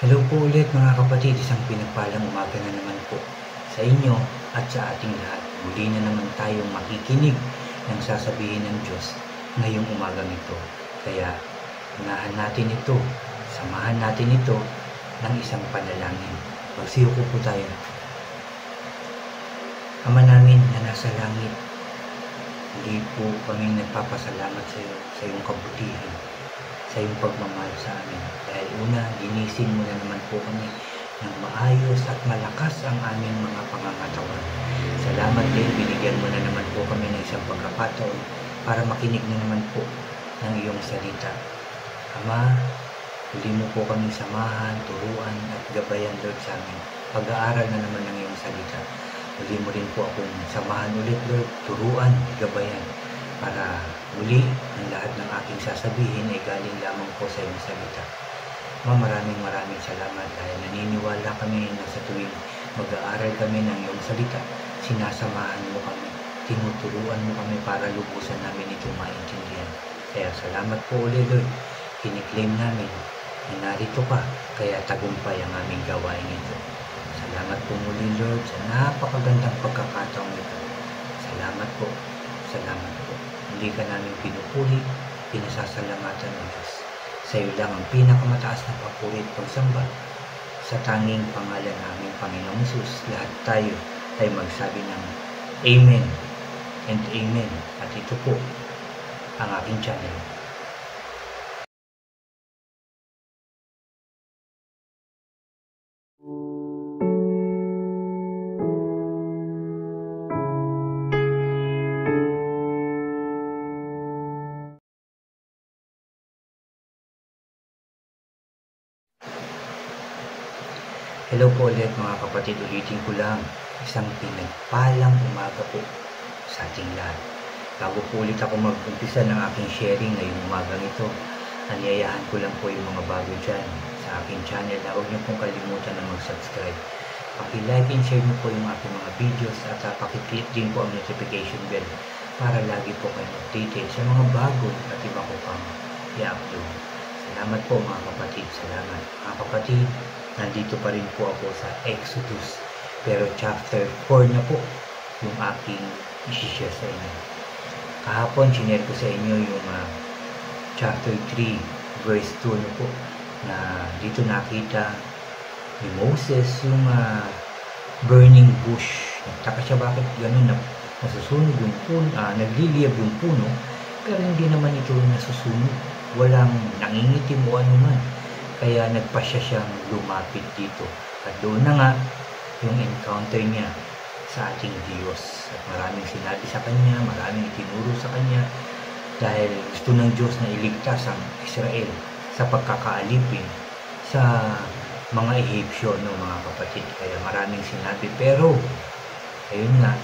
Hello po ulit mga kapatid, isang pinagpalang umaga na naman po sa inyo at sa ating lahat. Muli na naman tayong makikinig ng sasabihin ng Diyos ngayong umagang ito. Kaya unahan natin ito, samahan natin ito ng isang panalangin. Magsiyuko po tayo. Ama namin na nasa langit, hindi po kami nagpapasalamat sa iyo, sa iyong kabutihan, sa iyong pagmamahal sa amin. Dahil una, ginising mo na naman po kami ng maayos at malakas ang aming mga pangangatawan. Salamat din, binigyan mo na naman po kami ng isang pagkakataon para makinig na naman po ng iyong salita. Ama, huli mo po kami samahan, turuan at gabayan Lord sa amin. Pag-aaral na naman ng iyong salita. Huli mo rin po akong samahan ulit Lord, turuan, gabayan, para muli ang lahat ng aking sasabihin ay galing lamang po sa iyong salita. Maraming salamat dahil naniniwala kami na sa tuwing mag-aaral kami ng iyong salita, sinasamahan mo kami, tinuturuan mo kami para lubusan namin itong maintindihan. Kaya salamat po ulit Lord, kiniklaim namin na narito ka, kaya tagumpay ang aming gawain ito. Salamat po muli Lord sa napakagandang pagkakataong ito. Salamat po. Salamat po. Hindi ka namin pinupuri, pinasasalamatan ng Diyos. Sa iyo lang ang pinakamataas na papuri at pagsamba. Sa tanging pangalan namin, Panginoong Hesus, lahat tayo ay magsabi ng Amen and Amen. At ito po ang aking channel. Hello po ulit mga kapatid, ulitin ko lang, isang pinagpalang umaga po sa ating lahat. Bago po ulit ako mag-umpisa ng aking sharing ngayong umagang ito, anyayahan ko lang po yung mga bago dyan sa aking channel na huwag niyo pong kalimutan na mag-subscribe. Paki-like and share niyo po yung aking mga videos at paki-click din po ang notification bell para lagi po kayo updated sa mga bago at iba ko pang i-upload. Salamat po mga kapatid, salamat. Mga kapatid, nandito pa rin po ako sa Exodus, pero chapter 4 na po yung aking isi-share sa inyo. Kahapon, sinare ko sa inyo yung chapter 3, verse 2 na po, na dito nakita ni Moses yung burning bush. Nagtaka siya bakit ganun na nasusunog yung puno, nagliliyab yung puno, pero hindi naman ito nasusunog. Walang nangingitim o anuman. Kaya nagpasya siyang lumapit dito. At doon na nga yung encounter niya sa ating Diyos. At maraming sinabi sa kanya, maraming itinuro sa kanya dahil gusto ng Diyos na iligtas ang Israel sa pagkakaalipin sa mga Ehipsyo, no, mga kapatid. Kaya maraming sinabi. Pero, ayun nga,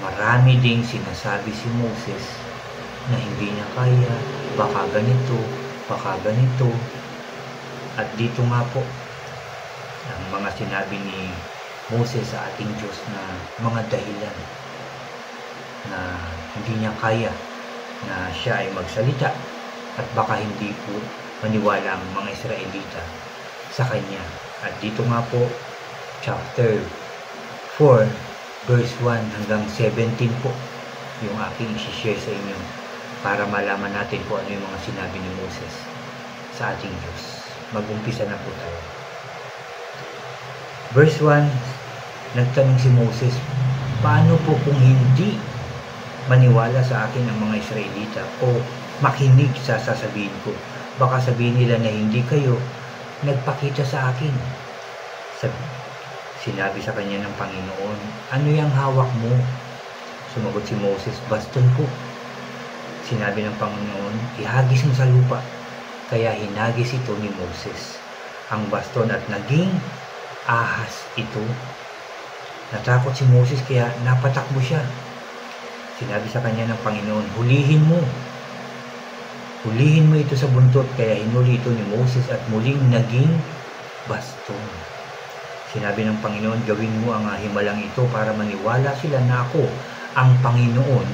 marami ding sinasabi si Moses na hindi niya kaya, baka ganito, baka ganito. At dito nga po, ang mga sinabi ni Moses sa ating Diyos na mga dahilan na hindi niya kaya na siya ay magsalita at baka hindi po maniwala ang mga Israelita sa kanya. At dito nga po, chapter 4, verse 1 hanggang 17 po yung aking isi-share sa inyo para malaman natin po ano yung mga sinabi ni Moses sa ating Diyos. Mag-umpisa na po tayo. Verse 1, nagtanong si Moses, paano po kung hindi maniwala sa akin ang mga Israelita o makinig sa sasabihin ko? Baka sabihin nila na hindi kayo nagpakita sa akin. Sinabi sa kanya ng Panginoon, ano yung hawak mo? Sumagot si Moses, baston ko. Sinabi ng Panginoon, ihagis mo sa lupa. Kaya hinagis ito ni Moses ang baston at naging ahas ito. Natakot si Moses kaya napatakbo siya. Sinabi sa kanya ng Panginoon, hulihin mo. Hulihin mo ito sa buntot. Kaya hinuli ito ni Moses at muling naging baston. Sinabi ng Panginoon, gawin mo ang himalang ito para maniwala sila na ako ang Panginoon,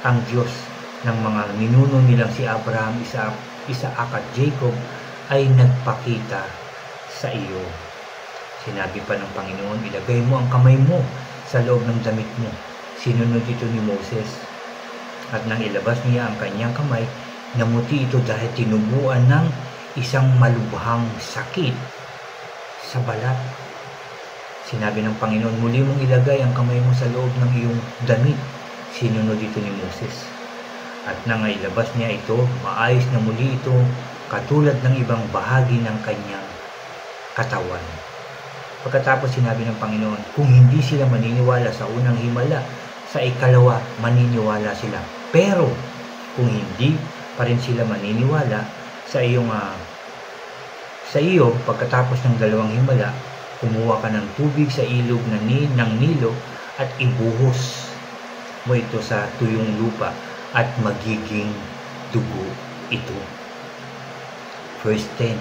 ang Diyos ng mga ninuno nilang si Abraham, Isaac at Jacob ay nagpakita sa iyo. Sinabi pa ng Panginoon, ilagay mo ang kamay mo sa loob ng damit mo. Sinunod ito ni Moses. At nang ilabas niya ang kanyang kamay, namuti ito dahil tinubuan ng isang malubhang sakit sa balat. Sinabi ng Panginoon, muli mong ilagay ang kamay mo sa loob ng iyong damit. Sinunod ito ni Moses. At nang ilabas niya ito, maayos na muli ito katulad ng ibang bahagi ng kanyang katawan. Pagkatapos sinabi ng Panginoon, kung hindi sila maniniwala sa unang himala, sa ikalawa maniniwala sila. Pero kung hindi pa rin sila maniniwala sa iyo pagkatapos ng dalawang himala, kumuha ka ng tubig sa ilog ng Nilo at ibuhos mo ito sa tuyong lupa at magiging dugo ito. Verse 10.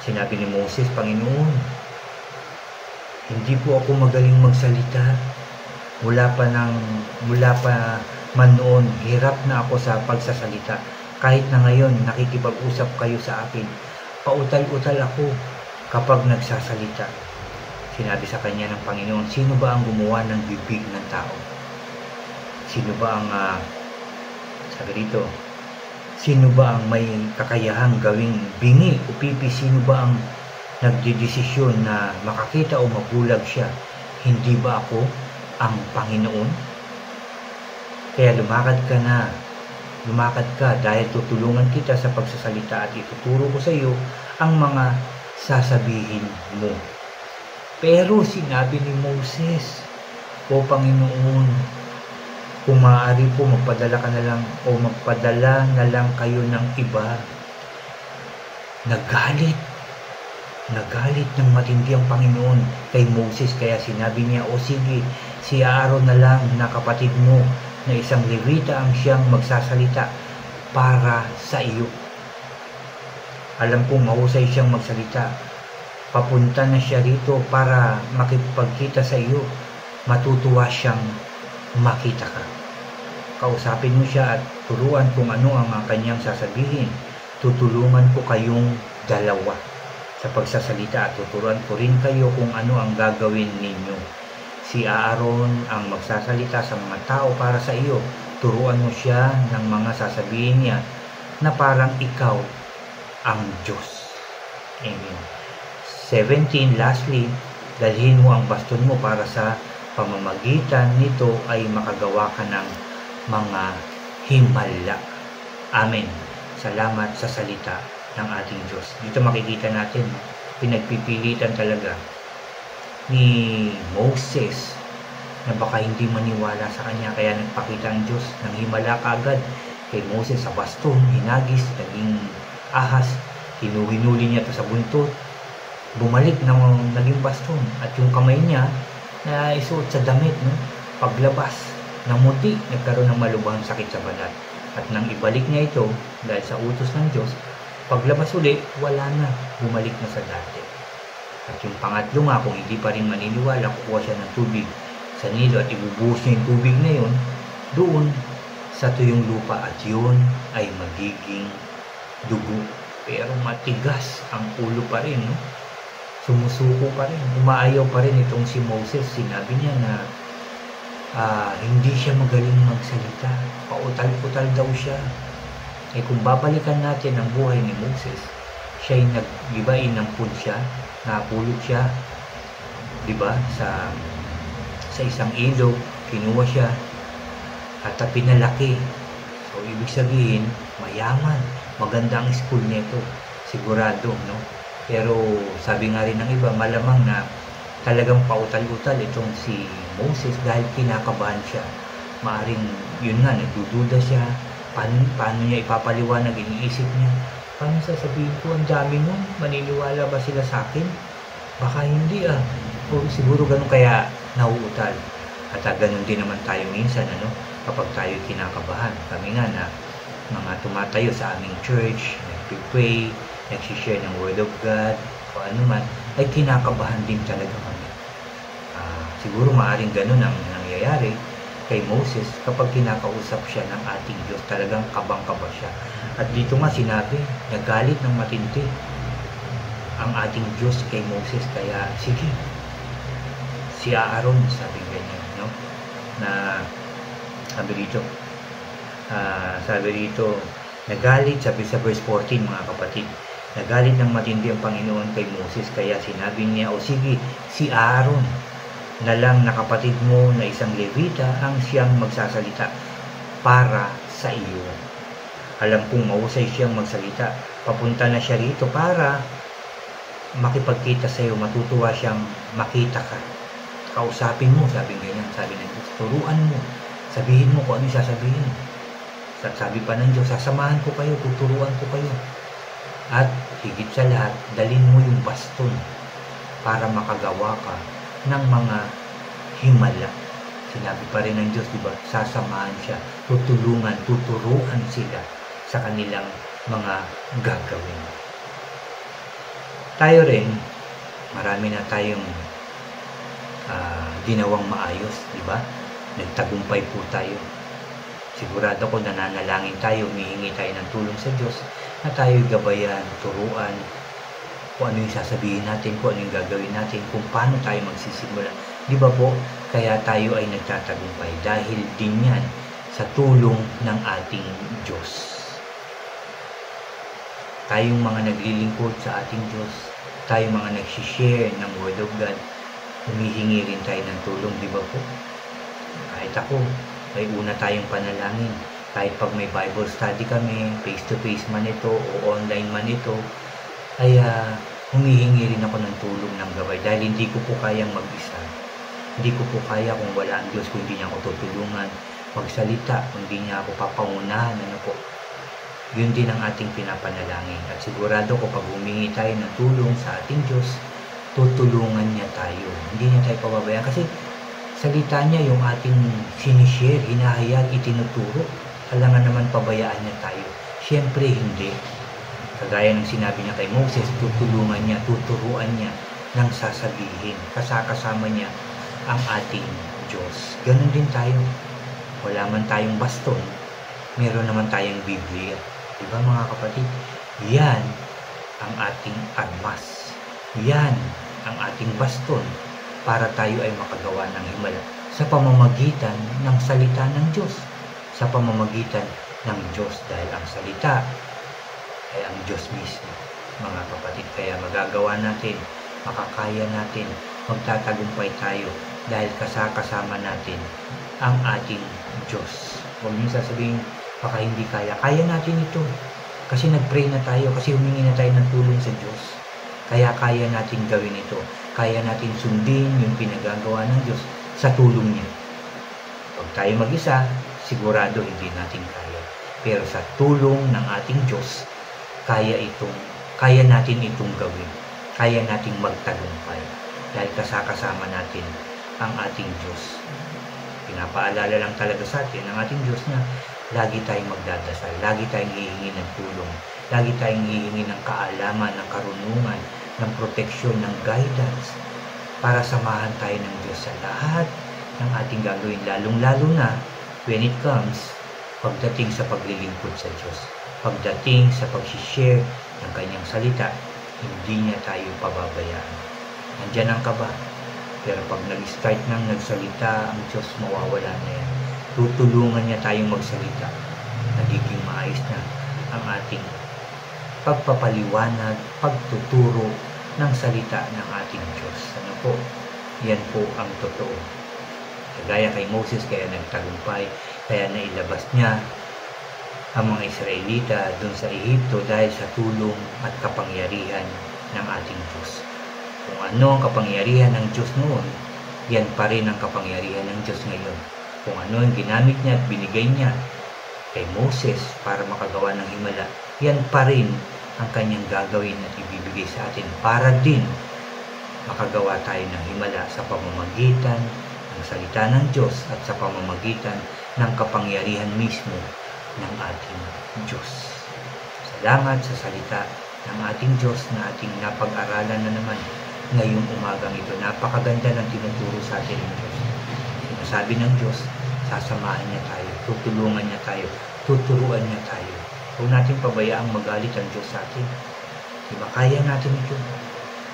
Sinabi ni Moses, Panginoon, hindi po ako magaling magsalita. Mula pa man noon, hirap na ako sa pagsasalita. Kahit na ngayon, nakikipag-usap kayo sa akin. Pautal-utal ako kapag nagsasalita. Sinabi sa kanya ng Panginoon, sino ba ang gumawa ng bibig ng tao? Sino ba ang, sino ba ang may kakayahang gawing bingi o pipi? Sino ba ang nagdedesisyon na makakita o mabulag siya? Hindi ba ako ang Panginoon? Kaya lumakad ka dahil tutulungan kita sa pagsasalita at ituturo ko sa iyo ang mga sasabihin mo. Pero sinabi ni Moses, O Panginoon, kung maaari po magpadala na lang kayo ng iba. Nagalit ng matindi ang Panginoon kay Moses, kaya sinabi niya, o sige, si Aaron na lang na kapatid mo na isang Levita ang siyang magsasalita para sa iyo. Alam kong mahusay siyang magsalita. Papunta na siya rito para makipagkita sa iyo. Matutuwa siyang makita ka. Kausapin mo siya at turuan kung ano ang kanyang sasabihin. Tutulungan ko kayong dalawa sa pagsasalita at tuturuan ko rin kayo kung ano ang gagawin ninyo. Si Aaron ang magsasalita sa mga tao para sa iyo. Turuan mo siya ng mga sasabihin niya na parang ikaw ang Diyos. Amen. 17. Lastly, dalhin mo ang baston mo para sa pamamagitan nito ay makagawa ka ng mga himala. Amen. Salamat sa salita ng ating Diyos. Dito makikita natin, pinagpipilitan talaga ni Moses na baka hindi maniwala sa kanya, kaya nagpakita ang Diyos ng himala kaagad kay Moses sa baston, hinagis, naging ahas, hinuli niya ito sa buntot, bumalik na naging baston, at yung kamay niya na isuot sa damit, paglabas, namuti, nagkaroon ng malubhang sakit sa balat. At nang ibalik niya ito dahil sa utos ng Diyos, paglabas uli, wala na, bumalik na sa dati. At yung pangatlo nga, kung hindi pa rin maniniwala, kukuha siya ng tubig sa Nilo at ibubuhos niya yung tubig na yun doon sa tuyong lupa, at yun ay magiging dugo. Pero matigas ang ulo pa rin, sumusuko pa rin, umaayaw pa rin itong si Moses. Sinabi niya na hindi siya magaling magsalita, pautal-utal daw siya. Kung babalikan natin ang buhay ni Moses, siya ay naggibain ng punsya, napulot siya, diba, sa isang ilog, kinuha siya at pinalaki. So ibig sabihin, mayaman, maganda ang school nito, sigurado, Pero sabi nga rin ng iba, malamang na talagang pautal-utal itong si Moses dahil kinakabahan siya. Maaring yun nga, nagdududa siya, paano niya ipapaliwanag, iniisip niya, paano sasabihin ko, ang dami nun, maniniwala ba sila sa akin? Baka hindi o siguro ganun, kaya nauutal. At ganun din naman tayo minsan, kapag tayo kinakabahan. Kami nga na mga tumatayo sa aming church, nagpipray, nagsishare ng Word of God, o ano man, ay kinakabahan din talaga kami. Siguro maaring ganun ang nangyayari kay Moses kapag kinakausap siya ng ating Diyos. Talagang kabang-kaba siya. At dito nga sinabi, nagalit ng matindi ang ating Diyos kay Moses. Kaya sige, si Aaron, sabi ganyan, no? Na sabi rito, nagalit, sabi sa verse 14 mga kapatid, nagalit ng matindi ang Panginoon kay Moses, kaya sinabi niya, o sige, si Aaron na lang na kapatid mo na isang Levita ang siyang magsasalita para sa iyo. Alam kong mahusay siyang magsalita. Papunta na siya rito para makipagkita sa iyo, matutuwa siyang makita ka. Kausapin mo, sabi ganyan, sabi ng Diyos, turuan mo, sabihin mo kung ano yung sasabihin. Sabi pa ng Diyos, sasamahan ko kayo, tuturuan ko kayo. At higit sa lahat, dalhin mo yung baston para makagawa ka ng mga himala. Sinabi pa rin ng Diyos, diba? Sasamahan siya, tuturuan sila sa kanilang mga gagawin. Tayo rin, marami na tayong ginawang maayos, diba? Nagtagumpay po tayo. Sigurado ko nananalangin tayo, humihingi tayo ng tulong sa Diyos na tayo gabayan, turuan, kung ano yung sasabihin natin, kung ano yung gagawin natin, kung paano tayo magsisimula. Di ba po? Kaya tayo ay nagtatagumpay dahil din yan sa tulong ng ating Diyos. Tayong mga naglilingkod sa ating Diyos, tayong mga nagsishare ng Word of God, humihingi rin tayo ng tulong, di ba po? Kahit ako, may una tayong panalangin. Kahit pag may Bible study kami, face-to-face man ito o online man ito, ay humihingi rin ako ng tulong ng gabay dahil hindi ko po kayang mag-isa. Hindi ko po kaya kung wala ang Diyos, kung hindi niya ako tutulungan magsalita, kung hindi niya ako papangunahan, ano po. Yun din ang ating pinapanalangin. At sigurado ko pag humingi tayo ng tulong sa ating Diyos, tutulungan niya tayo. Hindi niya tayo pababayaan kasi salita niya yung ating sinishare, hinahayag, itinuturo. Kailangan naman pabayaan niya tayo. Siyempre hindi. Kagaya ng sinabi niya kay Moses, tutulungan niya, tuturuan niya ng sasabihin. Kasama niya ang ating Diyos. Ganon din tayo. Wala man tayong baston, meron naman tayong Biblia. Diba mga kapatid? Yan ang ating armas. Yan ang ating baston para tayo ay makagawa ng himala sa pamamagitan ng salita ng Diyos. Sa pamamagitan ng Diyos dahil ang salita ay ang Diyos mismo, mga kapatid. Kaya magagawa natin, makakaya natin, magtatagumpay tayo dahil kasama natin ang ating Diyos. Huwag niyo sasabihin, baka hindi kaya. Kaya natin ito. Kasi nag-pray na tayo, kasi humingi na tayo ng tulong sa Diyos. Kaya kaya natin gawin ito. Kaya natin sundin yung pinagagawa ng Diyos sa tulong niya. Pag tayo mag-isa, sigurado hindi natin kaya. Pero sa tulong ng ating Diyos, kaya natin itong gawin. Kaya nating magtagumpay. Dahil kasama natin ang ating Diyos. Pinapaalala lang talaga sa atin ang ating Diyos na lagi tayong magdadasal, lagi tayong hihingi ng tulong, lagi tayong hihingi ng kaalaman, ng karunungan, ng proteksyon, ng guidance para samahan tayo ng Diyos sa lahat ng ating gagawin, lalong-lalo na when it comes pagdating sa paglilingkod sa Diyos, pagdating sa pag-share ng kanyang salita, hindi niya tayo pababayaan. Nandiyan ang kaba. Pero pag nag-start nang nagsalita, ang Diyos mawawala na yan. Tutulungan niya tayong magsalita. Nagiging maayos na ang ating pagpapaliwanag, pagtuturo ng salita ng ating Diyos. Ano po? Yan po ang totoo. Kagaya kay Moses, kaya nagtagumpay, kaya nailabas niya ang mga Israelita dun sa Ehipto dahil sa tulong at kapangyarihan ng ating Diyos. Kung ano ang kapangyarihan ng Diyos noon, yan pa rin ang kapangyarihan ng Diyos ngayon. Kung ano ang ginamit niya at binigay niya kay Moses para makagawa ng himala, yan pa rin ang kanyang gagawin at ibibigay sa atin para din makagawa tayo ng himala sa pamamagitan ng salita ng Diyos at sa pamamagitan ng kapangyarihan mismo ng ating Diyos. Salamat sa salita ng ating Diyos na ating napag-aralan na naman ngayong umagang ito. Napakaganda ng tinuturo sa atin ng Diyos. Sinasabi ng Diyos, sasamahan niya tayo, tutulungan niya tayo, tuturuan niya tayo. Huwag natin pabayaang magalit ang Diyos sa atin. Diba? Kaya natin ito.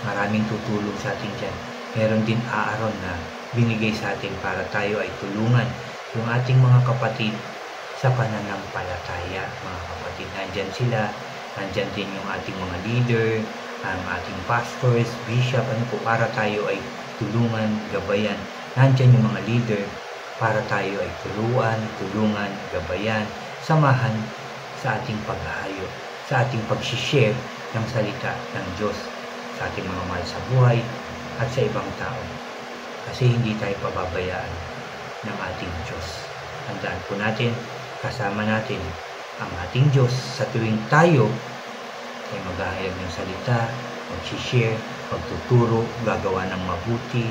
Maraming tutulong sa atin dyan. Meron din aaron na binigay sa atin para tayo ay tulungan yung ating mga kapatid sa pananampalataya. Mga kapatid, nandyan sila. Nandyan din yung ating mga leader, ang ating pastors, bishop, para tayo ay tulungan, gabayan. Nandyan yung mga leader para tayo ay tulungan, gabayan, samahan sa ating paghahayo, sa ating pag-share ng salita ng Diyos sa ating mga mahal sa buhay at sa ibang tao. Kasi hindi tayo pababayaan ng ating Diyos. Tandaan po natin, kasama natin ang ating Diyos sa tuwing tayo ay maghahayag ng salita, mag-share, pagtuturo, gagawa ng mabuti,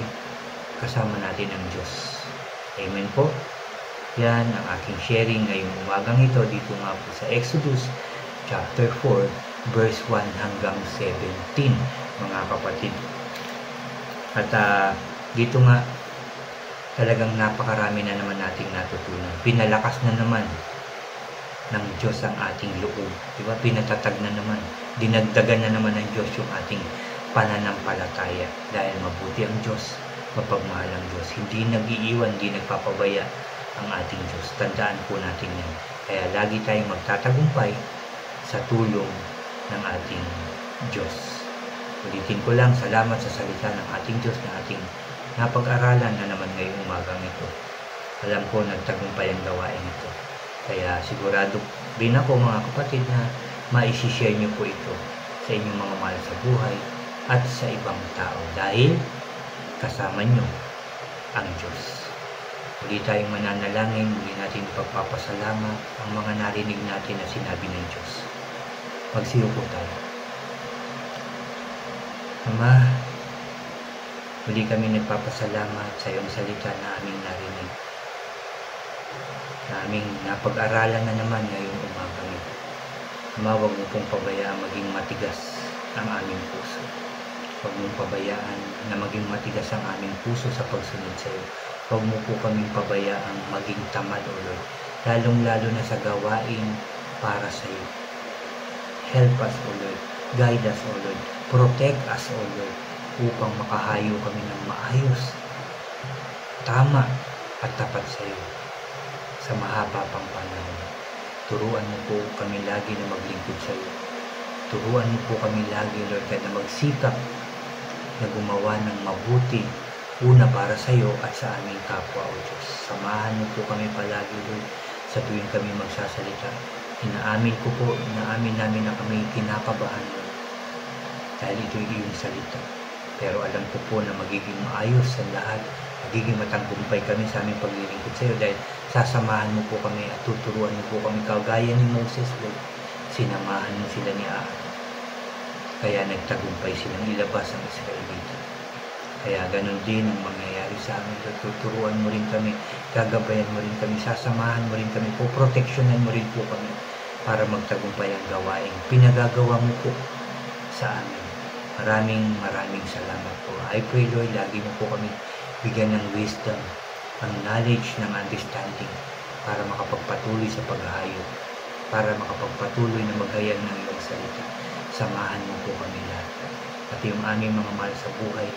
kasama natin ang Diyos. Amen po. Yan ang aking sharing ngayong umagang ito dito nga po sa Exodus chapter 4 verse 1 hanggang 17, mga kapatid. At dito nga talagang napakarami na naman nating natutunan. Pinalakas na naman ng Diyos ang ating loob. Diba? Pinatatag na naman. Dinagdagan na naman ng Diyos yung ating pananampalataya. Dahil mabuti ang Diyos, mapagmahal ang Diyos. Hindi nag-iiwan, hindi nagpapabaya ang ating Diyos. Tandaan po natin yan. Kaya lagi tayong magtatagumpay sa tulong ng ating Diyos. Ulitin ko lang, salamat sa salita ng ating Diyos na ating napag-aralan na naman ngayong umagang ito. Alam ko, nagtagumpay ang gawain ito. Kaya sigurado rin ako, mga kapatid, na maisishare nyo po ito sa inyong mga mahal sa buhay at sa ibang tao dahil kasama nyo ang Diyos. Muli tayong mananalangin, muli natin ipagpapasalamat ang mga narinig natin na sinabi ng Diyos. Magsiyo po tayo. Ama, muli kami nagpapasalamat sa iyong salita na aming narinig. Na aming napag-aralan na naman ngayong umagang ito. Ama, huwag mo pong pabayaan maging matigas ang aming puso. Huwag mong pabayaan na maging matigas ang aming puso sa pagsunod sa iyo. Huwag mo po kaming pabayaan maging tamad, O Lord. Lalong-lalo na sa gawain para sa iyo. Help us, O Lord. Guide us, O Lord. Protect us, O Lord. Upang makahayo kami ng maayos, tama at tapat sa iyo sa mahaba pang panahon. Turuan mo po kami lagi na maglingkod sa iyo. Turuan mo po kami lagi, Lord, na magsikap na gumawa ng mabuti, una para sa iyo at sa aming kapwa, O Diyos. Samahan mo po kami palagi, Lord, sa tuwing kami magsasalita. Inaamin namin na kami kinakabahan, Lord, dahil ito'y iyong salita. Pero alam ko po na magiging maayos ang lahat. Magiging matagumpay kami sa aming paglilingkod sa iyo dahil sasamahan mo po kami at tuturuan mo po kami kagaya ni Moses, Lord. Sinamahan mo sila ni Aaron. Kaya nagtagumpay silang ilabas ang Israelita. Kaya ganun din ang mangyayari sa amin. Tuturuan mo rin kami, gagabayan mo rin kami, sasamahan mo rin kami, poproteksyonan mo rin po kami para magtagumpay ang gawain pinagagawa mo po sa amin. Maraming salamat po. I pray, Lord, lagi mo po kami bigyan ng wisdom, ang knowledge, ng understanding para makapagpatuloy sa paghahayo, para makapagpatuloy na maghayag ng iyong salita. Samahan mo po kami lahat. At yung aming mga mahal sa buhay,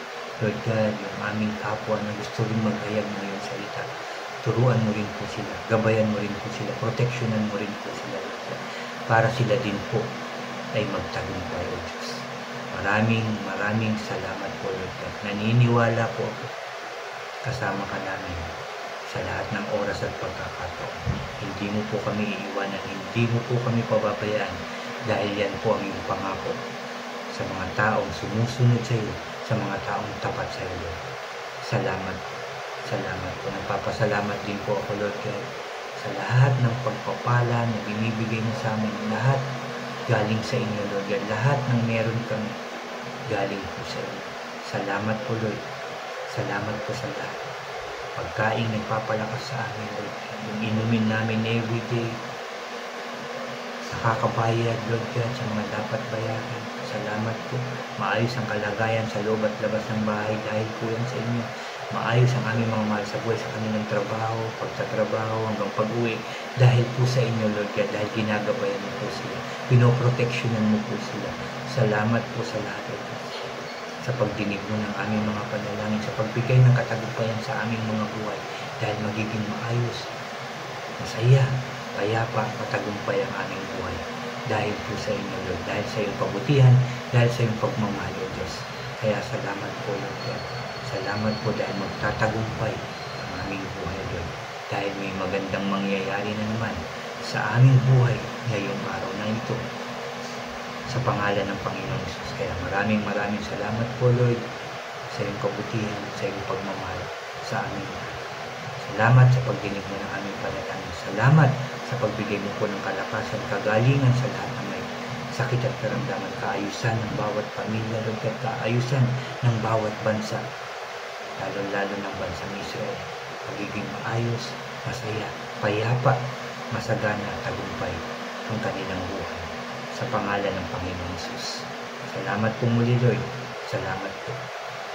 Lord God, yung aming kapwa na gusto rin maghayag ng iyong salita, turuan mo rin po sila, gabayan mo rin po sila, proteksyonan mo rin po sila, para sila din po ay magtagumpay, O Diyos. Maraming salamat po, Lord God. Naniniwala po ako, kasama ka namin sa lahat ng oras at pagkakataon. Hindi mo po kami iiwanan, hindi mo po kami pababayaan, dahil yan po ang iyong pangako sa mga taong sumusunod sa iyo, sa mga taong tapat sa iyo, Lord. Salamat po. Nagpapasalamat din po ako, Lord God, sa lahat ng pagpapala na binibigay mo sa amin. Lahat galing sa inyo, Lord God. Lahat ng meron kami galing po sa inyo. Salamat po, Lord. Salamat po sa lahat. Pagkain nagpapalakas sa amin, Lord. Yung inumin namin everyday, sa kakabayad, Lord God, sa mga dapat bayaran. Salamat po. Maayos ang kalagayan sa loob at labas ng bahay dahil po yan sa inyo. Maayos ang aming mga mahal sa buhay sa kanilang trabaho, pagtatrabaho, hanggang pag-uwi. Dahil po sa inyo, Lord God, dahil ginagabayan mo po sila. Pinoproteksyonan mo po sila. Salamat po sa lahat, Lord God. sa pagdinig mo ng aming mga panalangin, sa pagbigay ng katagumpayan sa aming mga buhay, dahil magiging maayos, masaya, payapa, matagumpay ang aming buhay. Dahil po sa inyo, Lord, dahil sa iyong kabutihan, dahil sa iyong pagmamahal, O Diyos. Kaya salamat po, Lord. Salamat po dahil magtatagumpay ang aming buhay, Lord. Dahil may magandang mangyayari na naman sa aming buhay ngayong araw na ito. Sa pangalan ng Panginoong Jesus. Kaya maraming salamat po, Lord, sa iyong kabutihan, sa iyong pagmamahal sa amin. Salamat sa pagdinig mo ng aming panalangin. Salamat sa pagbigay mo po ng kalakasan, kagalingan sa lahat ng may sakit at karamdaman, kaayusan ng bawat pamilya, Lord, at kaayusan ng bawat bansa, lalo-lalo ng bansang Israel. Pagiging maayos, masaya, payapa, masagana at tagumpay ang kanilang buhay. Sa pangalan ng Panginoong Jesus. Salamat po muli, Lord. Salamat po.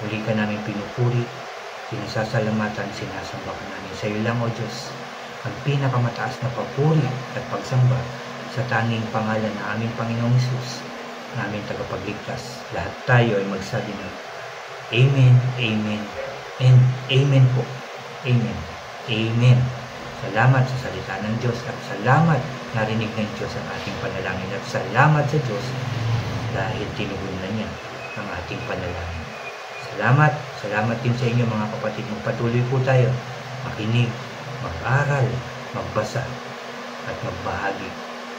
Muli ka namin pinupuri, sinasasalamatan, sinasamba ka namin. Sa iyo lang, O Diyos, ang pinakamataas na papuri at pagsamba sa tanging pangalan ng aming Panginoong Jesus, aming tagapagligtas. Lahat tayo ay magsabi ng Amen, Amen, and Amen po. Amen. Amen. Salamat sa salita ng Diyos at salamat narinig ng Diyos ang ating panalangin at salamat sa Diyos dahil tinugon na niya ang ating panalangin. Salamat din sa inyo mga kapatid. Magpatuloy po tayo makinig, mag-aral, magbasa at magbahagi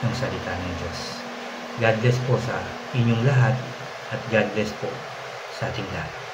ng salita ng Diyos. God bless po sa inyong lahat at God bless po sa ating lahat.